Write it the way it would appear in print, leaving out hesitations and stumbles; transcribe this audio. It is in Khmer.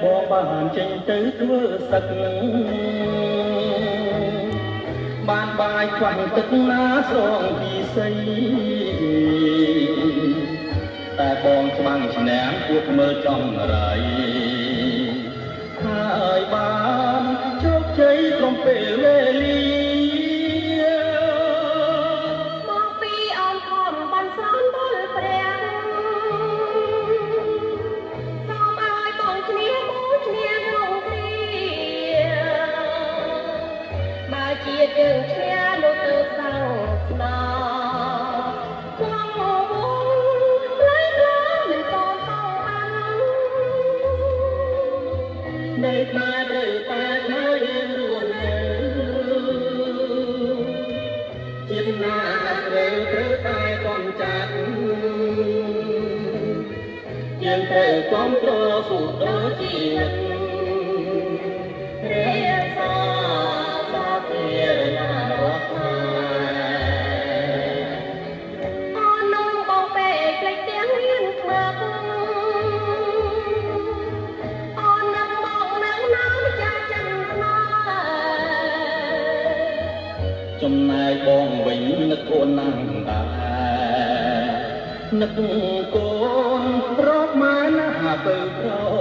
បងបានចេញទៅធ្វើសឹកនឹងបានបាយខ្វាញ់ទឹកណាស្រងពីសីតែបងច្បាំងឆ្នាំពួកមើលចំរៃហើយបានជោគជ័យក្រុមពេលវេលាមកពីអមខំបានស្រន់បលព្រះសូមឲ្យបងគ្នាបងគ្នាក្នុងគ្រាបើជាយើងឈ្នះនោះទៅសៅស្នាក្នុងវងផ្លែក្រមិនតតបាននៅតែត្រូវតែធ្វើយើងរស់នៅជាតិណាត្រូវតែកំចាត់យើងត្រូវគ្រប់គ្រងសុខដូចជីវិតរាសាសាធារណរដ្ឋអូននោះបងពេកភ្លេចទាំងរៀនខ្មឹកអូននឹងមកនឹងណាម្ចាស់ចិនស្នេហ៍ចំណែកបងវិញនឹកអូនណាស់ដែរនឹកកូនរាប់ម៉ឺនណាស់ពើប្រ